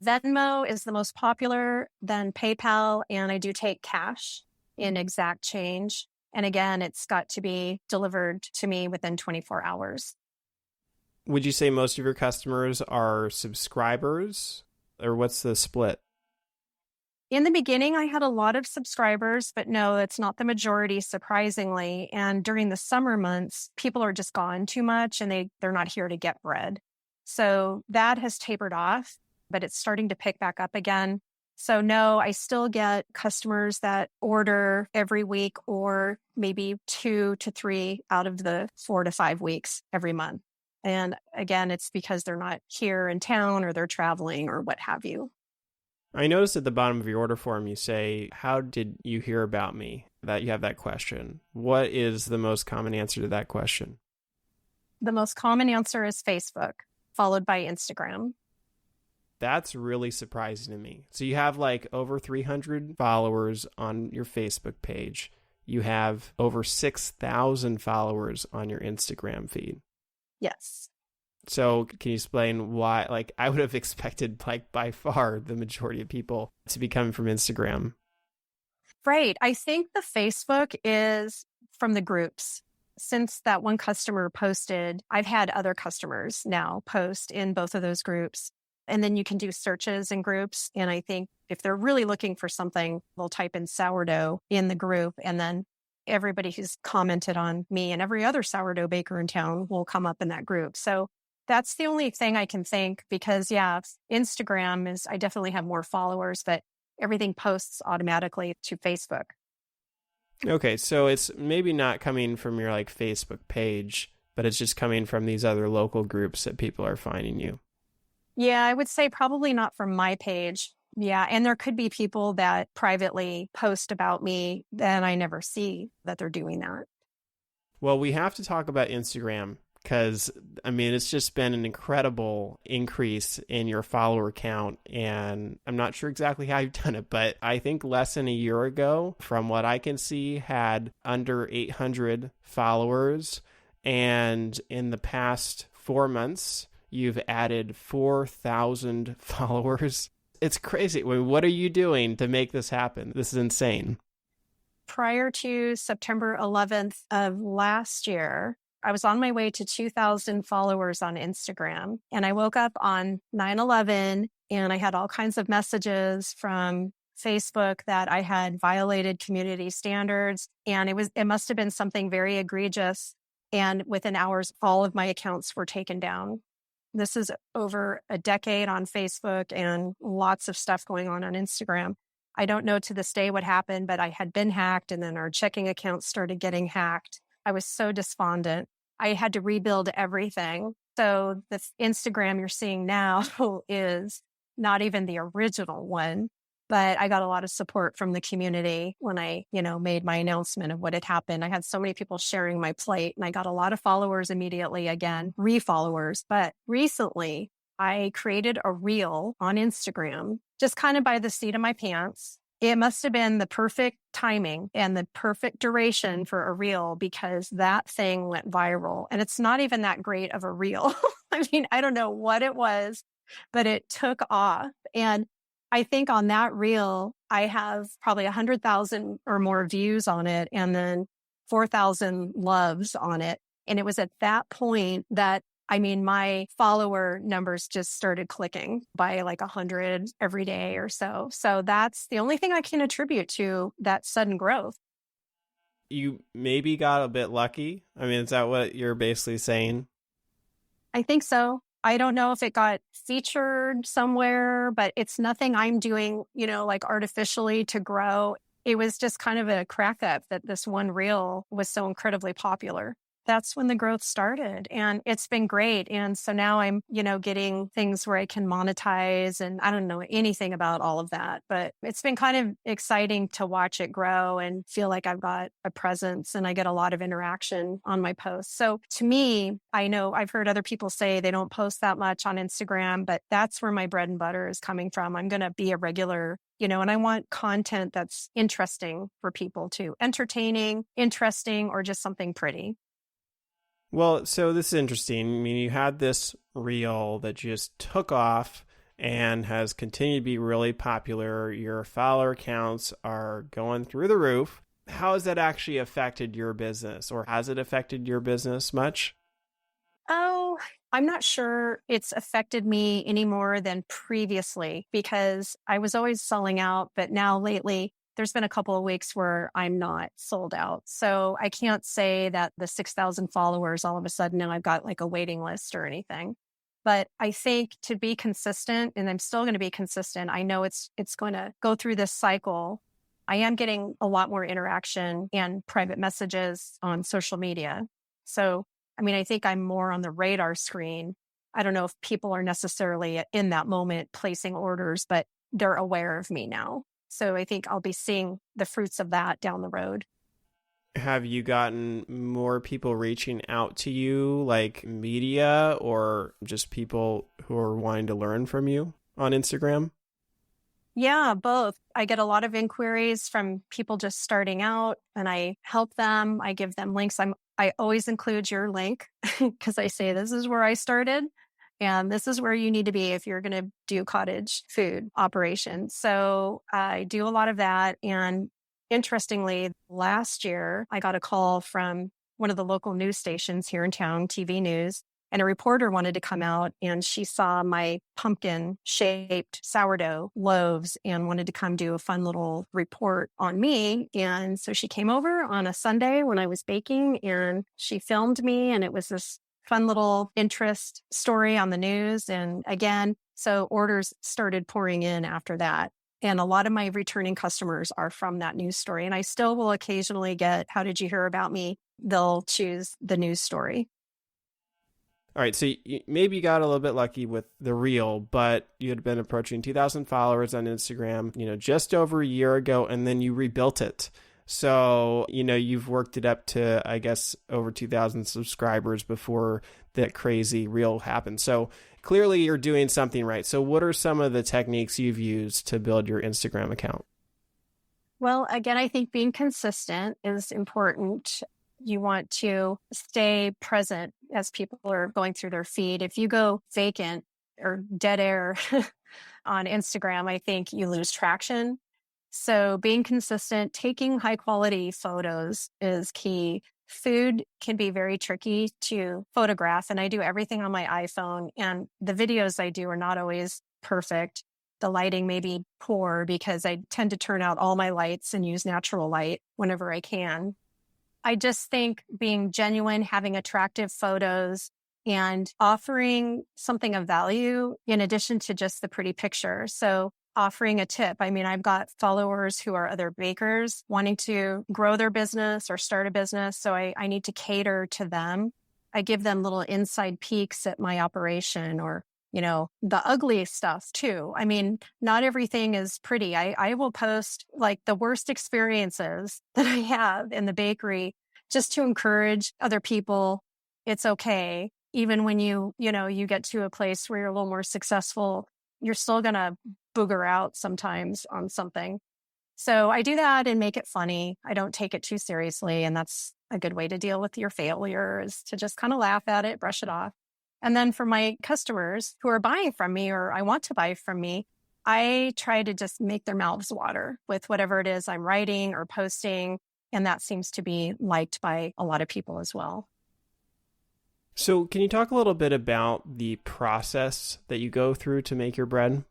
Speaker 2: Venmo is the most popular, then PayPal, and I do take cash in exact change. And again, it's got to be delivered to me within 24 hours.
Speaker 1: Would you say most of your customers are subscribers, or what's the split?
Speaker 2: In the beginning, I had a lot of subscribers, but no, it's not the majority, surprisingly. And during the summer months, people are just gone too much and they're not here to get bread. So that has tapered off, but it's starting to pick back up again. So no, I still get customers that order every week or maybe 2 to 3 out of the 4 to 5 weeks every month. And again, it's because they're not here in town or they're traveling or what have you.
Speaker 1: I noticed at the bottom of your order form, you say, how did you hear about me? That you have that question. What is the most common answer to that question?
Speaker 2: The most common answer is Facebook, followed by Instagram.
Speaker 1: That's really surprising to me. So you have like over 300 followers on your Facebook page. You have over 6,000 followers on your Instagram feed.
Speaker 2: Yes.
Speaker 1: So can you explain why, like, I would have expected, like, by far the majority of people to be coming from Instagram.
Speaker 2: Right. I think the Facebook is from the groups. Since that one customer posted, I've had other customers now post in both of those groups. And then you can do searches in groups. And I think if they're really looking for something, they'll type in sourdough in the group. And then everybody who's commented on me and every other sourdough baker in town will come up in that group. So that's the only thing I can think because, yeah, Instagram is, I definitely have more followers, but everything posts automatically to Facebook.
Speaker 1: Okay, so it's maybe not coming from your like Facebook page, but it's just coming from these other local groups that people are finding you.
Speaker 2: Yeah, I would say probably not from my page. Yeah, and there could be people that privately post about me that I never see that they're doing that.
Speaker 1: Well, we have to talk about Instagram. Because, I mean, it's just been an incredible increase in your follower count. And I'm not sure exactly how you've done it, but I think less than a year ago, from what I can see, had under 800 followers. And in the past 4 months, you've added 4,000 followers. It's crazy. I mean, what are you doing to make this happen? This is insane.
Speaker 2: Prior to September 11th of last year, I was on my way to 2,000 followers on Instagram. And I woke up on 9/11 and I had all kinds of messages from Facebook that I had violated community standards. And it must have been something very egregious. And within hours, all of my accounts were taken down. This is over a decade on Facebook and lots of stuff going on Instagram. I don't know to this day what happened, but I had been hacked and then our checking accounts started getting hacked. I was so despondent. I had to rebuild everything. So the Instagram you're seeing now is not even the original one, but I got a lot of support from the community when I, made my announcement of what had happened. I had so many people sharing my plight and I got a lot of followers immediately again, re-followers. But recently I created a reel on Instagram, just kind of by the seat of my pants. It must have been the perfect timing and the perfect duration for a reel because that thing went viral. And it's not even that great of a reel. I mean, I don't know what it was, but it took off. And I think on that reel, I have probably 100,000 or more views on it and then 4,000 loves on it. And it was at that point that my follower numbers just started clicking by like 100 every day or so. So that's the only thing I can attribute to that sudden growth.
Speaker 1: You maybe got a bit lucky. I mean, is that what you're basically saying?
Speaker 2: I think so. I don't know if it got featured somewhere, but it's nothing I'm doing, like artificially to grow. It was just kind of a crack up that this one reel was so incredibly popular. That's when the growth started and it's been great. And so now I'm, getting things where I can monetize and I don't know anything about all of that, but it's been kind of exciting to watch it grow and feel like I've got a presence and I get a lot of interaction on my posts. So to me, I know I've heard other people say they don't post that much on Instagram, but that's where my bread and butter is coming from. I'm going to be a regular and I want content that's interesting for people too, entertaining, interesting, or just something pretty.
Speaker 1: Well, so this is interesting. I mean, you had this reel that just took off and has continued to be really popular. Your follower counts are going through the roof. How has that actually affected your business, or has it affected your business much?
Speaker 2: Oh, I'm not sure it's affected me any more than previously because I was always selling out, but now lately there's been a couple of weeks where I'm not sold out. So I can't say that the 6,000 followers, all of a sudden now I've got like a waiting list or anything. But I think to be consistent, and I'm still going to be consistent, I know it's going to go through this cycle. I am getting a lot more interaction and private messages on social media. So, I think I'm more on the radar screen. I don't know if people are necessarily in that moment placing orders, but they're aware of me now. So I think I'll be seeing the fruits of that down the road.
Speaker 1: Have you gotten more people reaching out to you, like media or just people who are wanting to learn from you on Instagram?
Speaker 2: Yeah, both. I get a lot of inquiries from people just starting out and I help them. I give them links. I always include your link because I say this is where I started. And this is where you need to be if you're going to do cottage food operations. So I do a lot of that. And interestingly, last year, I got a call from one of the local news stations here in town, TV News, and a reporter wanted to come out and she saw my pumpkin-shaped sourdough loaves and wanted to come do a fun little report on me. And so she came over on a Sunday when I was baking and she filmed me, and it was this fun little interest story on the news. And again, so orders started pouring in after that. And a lot of my returning customers are from that news story. And I still will occasionally get, how did you hear about me? They'll choose the news story.
Speaker 1: All right, so maybe you got a little bit lucky with the reel, but you had been approaching 2,000 followers on Instagram, just over a year ago, and then you rebuilt it. So, you've worked it up to, I guess, over 2,000 subscribers before that crazy reel happened. So clearly you're doing something right. So what are some of the techniques you've used to build your Instagram account?
Speaker 2: Well, again, I think being consistent is important. You want to stay present as people are going through their feed. If you go vacant or dead air on Instagram, I think you lose traction. So being consistent, taking high quality photos is key. Food can be very tricky to photograph, and I do everything on my iPhone, and the videos I do are not always perfect. The lighting may be poor because I tend to turn out all my lights and use natural light whenever I can. I just think being genuine, having attractive photos, and offering something of value in addition to just the pretty picture. So offering a tip. I mean, I've got followers who are other bakers wanting to grow their business or start a business. So I need to cater to them. I give them little inside peeks at my operation, or the ugly stuff too. I mean, not everything is pretty. I will post like the worst experiences that I have in the bakery just to encourage other people. It's okay. Even when you get to a place where you're a little more successful, you're still going to booger out sometimes on something. So I do that and make it funny. I don't take it too seriously. And that's a good way to deal with your failure, is to just kind of laugh at it, brush it off. And then for my customers who are buying from me, or I want to buy from me, I try to just make their mouths water with whatever it is I'm writing or posting. And that seems to be liked by a lot of people as well.
Speaker 1: So can you talk a little bit about the process that you go through to make your bread?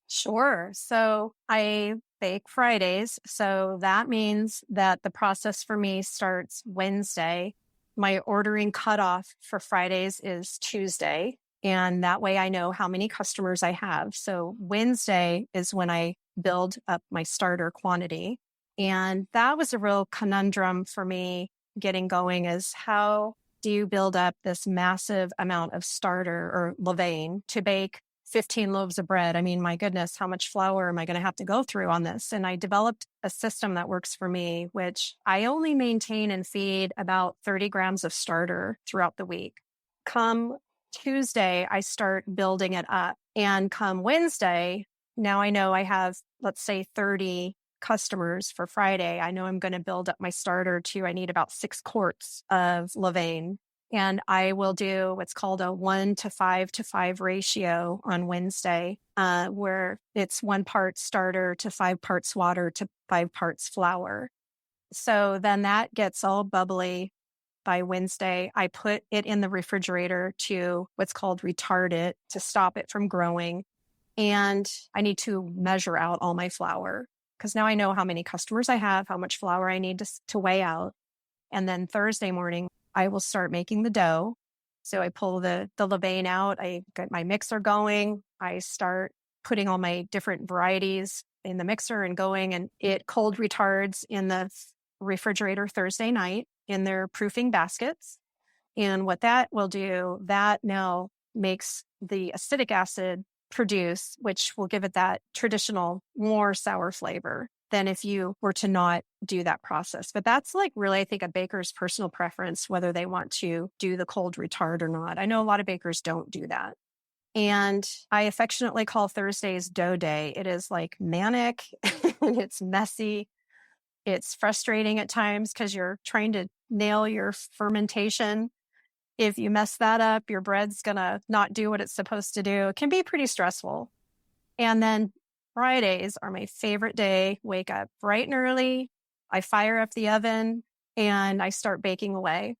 Speaker 2: Sure. So I bake Fridays. So that means that the process for me starts Wednesday. My ordering cutoff for Fridays is Tuesday. And that way I know how many customers I have. So Wednesday is when I build up my starter quantity. And that was a real conundrum for me getting going, is how do you build up this massive amount of starter or levain to bake 15 loaves of bread? I mean, my goodness, how much flour am I going to have to go through on this? And I developed a system that works for me, which I only maintain and feed about 30 grams of starter throughout the week. Come Tuesday, I start building it up. And come Wednesday, now I know I have, let's say, 30 customers for Friday. I know I'm going to build up my starter to, I need about 6 quarts of levain. And I will do what's called a 1 to 5 to 5 ratio on Wednesday, where it's 1 part starter to 5 parts water to 5 parts flour. So then that gets all bubbly by Wednesday. I put it in the refrigerator to what's called retard it, to stop it from growing. And I need to measure out all my flour, because now I know how many customers I have, how much flour I need to weigh out. And then Thursday morning, I will start making the dough. So I pull the levain out. I get my mixer going. I start putting all my different varieties in the mixer and going, and it cold retards in the refrigerator Thursday night in their proofing baskets. And what that will do, that now makes the acetic acid produce, which will give it that traditional, more sour flavor than if you were to not do that process. But that's like really, I think, a baker's personal preference, whether they want to do the cold retard or not. I know a lot of bakers don't do that. And I affectionately call Thursdays dough day. It is like manic, it's messy, it's frustrating at times because you're trying to nail your fermentation. If you mess that up, your bread's gonna not do what it's supposed to do. It can be pretty stressful. And then Fridays are my favorite day. Wake up bright and early. I fire up the oven and I start baking away.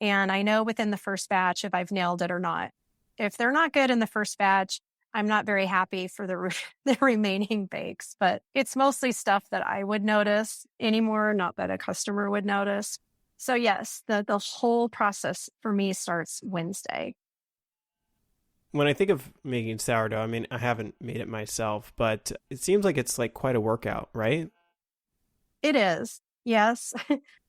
Speaker 2: And I know within the first batch if I've nailed it or not. If they're not good in the first batch, I'm not very happy for the remaining bakes. But it's mostly stuff that I would notice anymore, not that a customer would notice. So yes, the whole process for me starts Wednesday.
Speaker 1: When I think of making sourdough, I mean, I haven't made it myself, but it seems like it's like quite a workout, right?
Speaker 2: It is. Yes.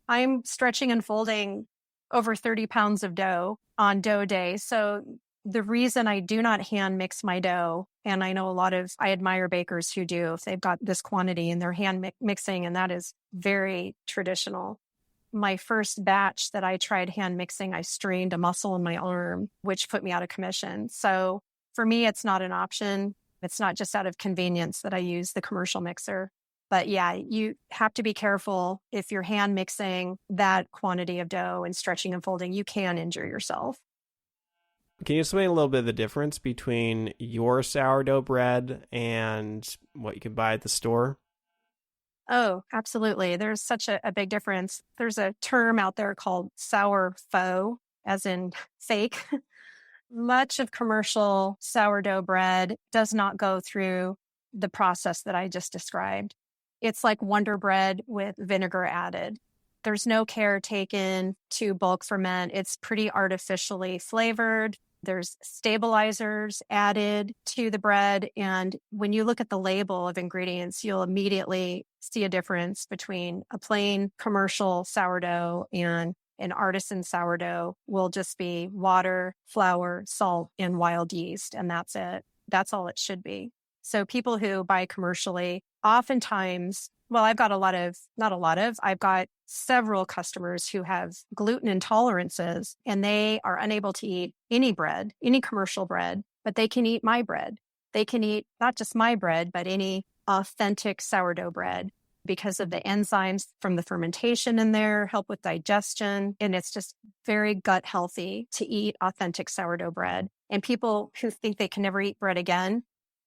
Speaker 2: I'm stretching and folding over 30 pounds of dough on dough day. So the reason I do not hand mix my dough, and I know I admire bakers who do, if they've got this quantity and they're hand mixing, and that is very traditional. My first batch that I tried hand mixing, I strained a muscle in my arm, which put me out of commission. So for me, it's not an option. It's not just out of convenience that I use the commercial mixer. But yeah, you have to be careful. If you're hand mixing that quantity of dough and stretching and folding, you can injure yourself.
Speaker 1: Can you explain a little bit of the difference between your sourdough bread and what you can buy at the store?
Speaker 2: Oh, absolutely. There's such a big difference. There's a term out there called sour faux, as in fake. Much of commercial sourdough bread does not go through the process that I just described. It's like Wonder Bread with vinegar added. There's no care taken to bulk ferment. It's pretty artificially flavored. There's stabilizers added to the bread. And when you look at the label of ingredients, you'll immediately see a difference between a plain commercial sourdough and an artisan sourdough will just be water, flour, salt, and wild yeast. And that's it. That's all it should be. So people who buy commercially, oftentimes, well, I've got I've got several customers who have gluten intolerances and they are unable to eat any bread, any commercial bread, but they can eat my bread. They can eat not just my bread, but any authentic sourdough bread because of the enzymes from the fermentation in there, help with digestion. And it's just very gut healthy to eat authentic sourdough bread. And people who think they can never eat bread again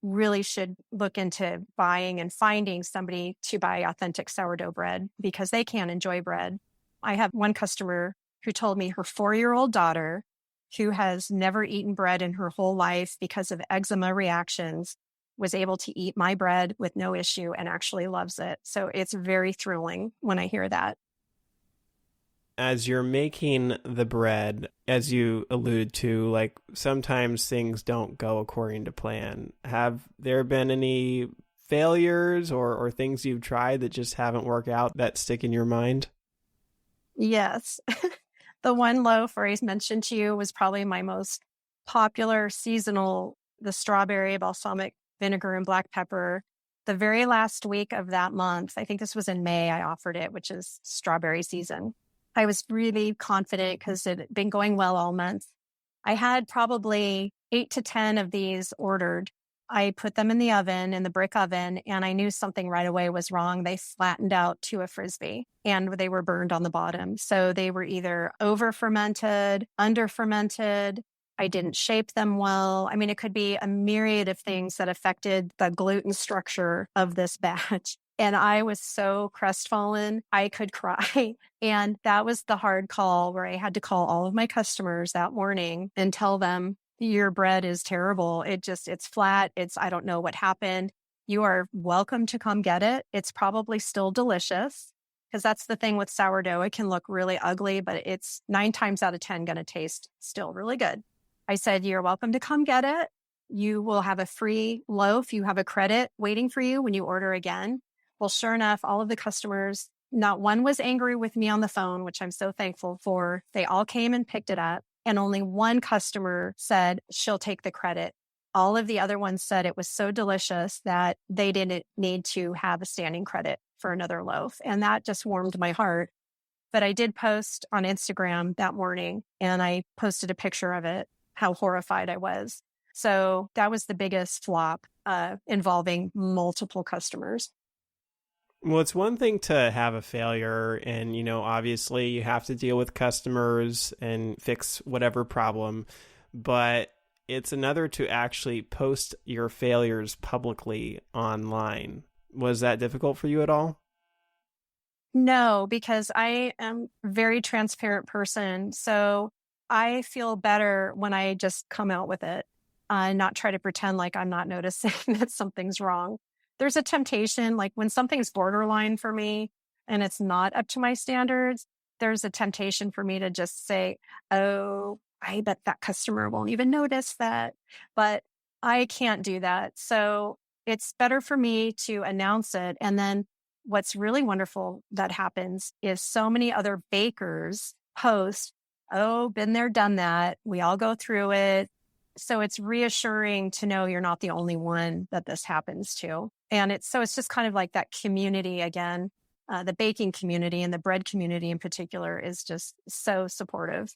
Speaker 2: really should look into buying and finding somebody to buy authentic sourdough bread because they can't enjoy bread. I have one customer who told me her 4-year-old daughter, who has never eaten bread in her whole life because of eczema reactions, was able to eat my bread with no issue and actually loves it. So it's very thrilling when I hear that.
Speaker 1: As you're making the bread, as you alluded to, like sometimes things don't go according to plan. Have there been any failures or things you've tried that just haven't worked out that stick in your mind?
Speaker 2: Yes. The one loaf where I mentioned to you was probably my most popular seasonal, the strawberry balsamic vinegar and black pepper. The very last week of that month, I think this was in May, I offered it, which is strawberry season. I was really confident because it had been going well all month. I had probably 8 to 10 of these ordered. I put them in the oven, in the brick oven, and I knew something right away was wrong. They flattened out to a frisbee and they were burned on the bottom. So they were either over fermented, under fermented. I didn't shape them well. I mean, it could be a myriad of things that affected the gluten structure of this batch. And I was so crestfallen, I could cry. And that was the hard call where I had to call all of my customers that morning and tell them, your bread is terrible. It's flat. I don't know what happened. You are welcome to come get it. It's probably still delicious because that's the thing with sourdough. It can look really ugly, but it's 9 times out of 10 going to taste still really good. I said, you're welcome to come get it. You will have a free loaf. You have a credit waiting for you when you order again. Well, sure enough, all of the customers, not one was angry with me on the phone, which I'm so thankful for. They all came and picked it up. And only one customer said she'll take the credit. All of the other ones said it was so delicious that they didn't need to have a standing credit for another loaf. And that just warmed my heart. But I did post on Instagram that morning and I posted a picture of it, how horrified I was. So that was the biggest flop involving multiple customers.
Speaker 1: Well, it's one thing to have a failure and, obviously you have to deal with customers and fix whatever problem, but it's another to actually post your failures publicly online. Was that difficult for you at all?
Speaker 2: No, because I am a very transparent person. So I feel better when I just come out with it and not try to pretend like I'm not noticing that something's wrong. There's a temptation, like when something's borderline for me and it's not up to my standards, there's a temptation for me to just say, oh, I bet that customer won't even notice that. But I can't do that. So it's better for me to announce it. And then what's really wonderful that happens is so many other bakers post, oh, been there, done that. We all go through it. So it's reassuring to know you're not the only one that this happens to. And it's just kind of like that community again, the baking community and the bread community in particular is just so supportive.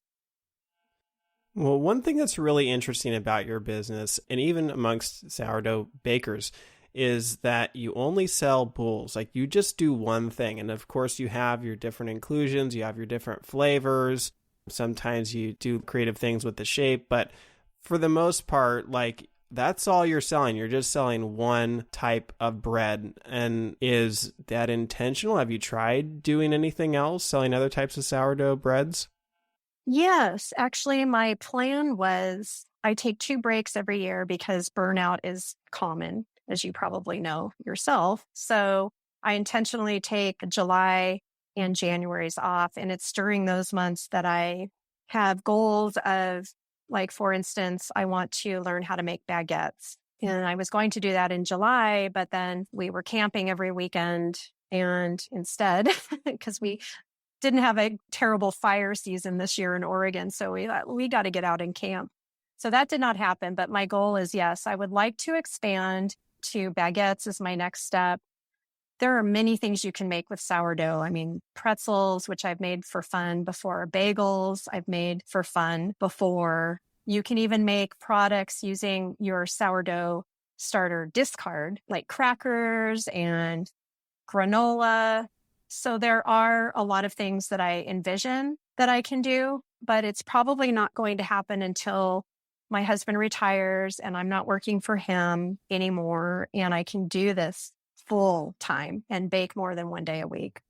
Speaker 1: Well, one thing that's really interesting about your business, and even amongst sourdough bakers, is that you only sell bowls. Like you just do one thing. And of course, you have your different inclusions, you have your different flavors. Sometimes you do creative things with the shape, but for the most part, like that's all you're selling. You're just selling one type of bread. And is that intentional? Have you tried doing anything else, selling other types of sourdough breads?
Speaker 2: Yes, actually, my plan was I take 2 breaks every year because burnout is common, as you probably know yourself. So I intentionally take July and January's off. And it's during those months that I have goals of, like, for instance, I want to learn how to make baguettes. And I was going to do that in July, but then we were camping every weekend. And instead, because we didn't have a terrible fire season this year in Oregon, so we thought, we got to get out and camp. So that did not happen. But my goal is, yes, I would like to expand to baguettes as my next step. There are many things you can make with sourdough. I mean, pretzels, which I've made for fun before, bagels I've made for fun before. You can even make products using your sourdough starter discard, like crackers and granola. So there are a lot of things that I envision that I can do, but it's probably not going to happen until my husband retires and I'm not working for him anymore and I can do this full time and bake more than 1 day a week.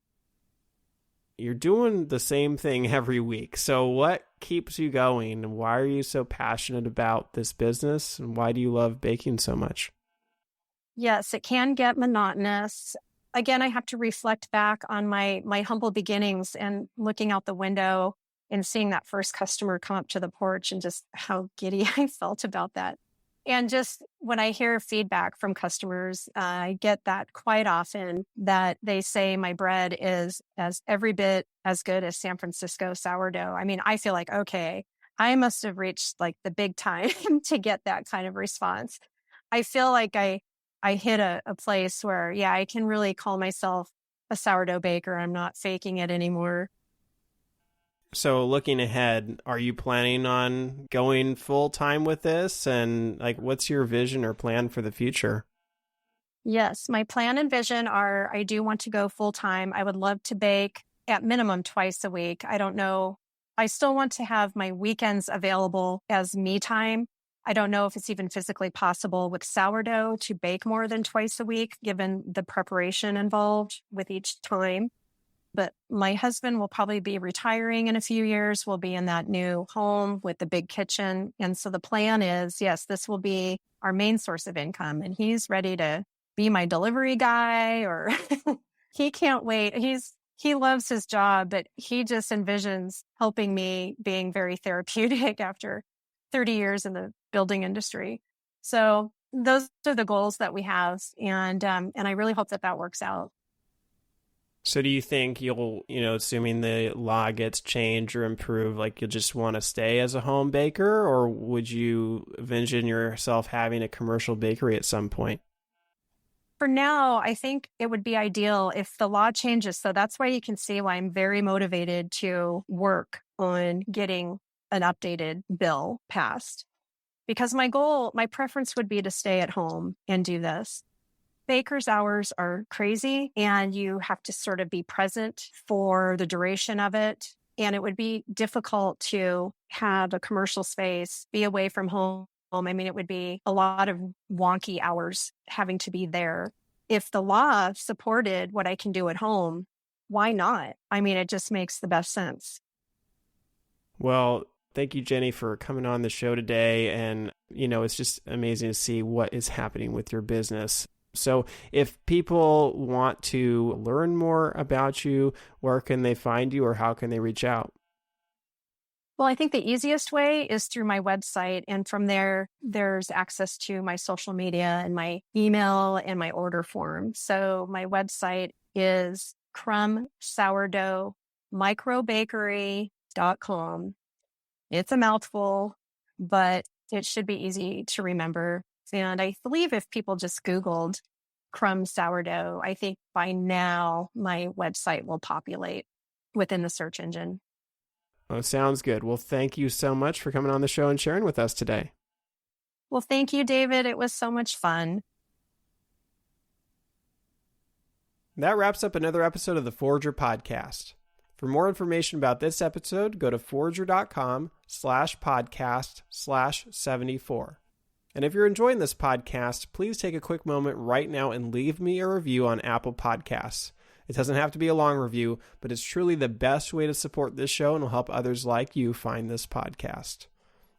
Speaker 1: You're doing the same thing every week. So what keeps you going? Why are you so passionate about this business? And why do you love baking so much?
Speaker 2: Yes, it can get monotonous. Again, I have to reflect back on my humble beginnings and looking out the window and seeing that first customer come up to the porch and just how giddy I felt about that. And just when I hear feedback from customers, I get that quite often that they say my bread is as every bit as good as San Francisco sourdough. I mean, I feel like, okay, I must have reached like the big time to get that kind of response. I feel like I hit a place where, yeah, I can really call myself a sourdough baker. I'm not faking it anymore.
Speaker 1: So looking ahead, are you planning on going full time with this? And like, what's your vision or plan for the future?
Speaker 2: Yes, my plan and vision are I do want to go full time. I would love to bake at minimum twice a week. I don't know. I still want to have my weekends available as me time. I don't know if it's even physically possible with sourdough to bake more than twice a week, given the preparation involved with each time. But my husband will probably be retiring in a few years. We'll be in that new home with the big kitchen. And so the plan is, yes, this will be our main source of income. And he's ready to be my delivery guy, or he can't wait. He loves his job, but he just envisions helping me being very therapeutic after 30 years in the building industry. So those are the goals that we have. And I really hope that works out.
Speaker 1: So do you think you'll, assuming the law gets changed or improved, like you'll just want to stay as a home baker, or would you envision yourself having a commercial bakery at some point?
Speaker 2: For now, I think it would be ideal if the law changes. So that's why you can see why I'm very motivated to work on getting an updated bill passed. Because my preference would be to stay at home and do this. Baker's hours are crazy and you have to sort of be present for the duration of it. And it would be difficult to have a commercial space, be away from home. I mean, it would be a lot of wonky hours having to be there. If the law supported what I can do at home, why not? I mean, it just makes the best sense.
Speaker 1: Well, thank you, Jenny, for coming on the show today. And, it's just amazing to see what is happening with your business. So if people want to learn more about you, where can they find you or how can they reach out?
Speaker 2: Well, I think the easiest way is through my website. And from there, there's access to my social media and my email and my order form. So my website is Crumb Sourdough Microbakery.com. It's a mouthful, but it should be easy to remember. And I believe if people just Googled Crumb Sourdough, I think by now my website will populate within the search engine.
Speaker 1: Oh, sounds good. Well, thank you so much for coming on the show and sharing with us today.
Speaker 2: Well, thank you, David. It was so much fun.
Speaker 1: That wraps up another episode of the Forager Podcast. For more information about this episode, go to forager.com/podcast/74. And if you're enjoying this podcast, please take a quick moment right now and leave me a review on Apple Podcasts. It doesn't have to be a long review, but it's truly the best way to support this show and will help others like you find this podcast.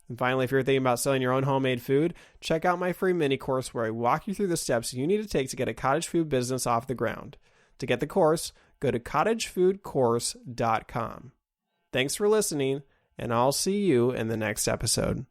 Speaker 1: And finally, if you're thinking about selling your own homemade food, check out my free mini course where I walk you through the steps you need to take to get a cottage food business off the ground. To get the course, go to cottagefoodcourse.com. Thanks for listening, and I'll see you in the next episode.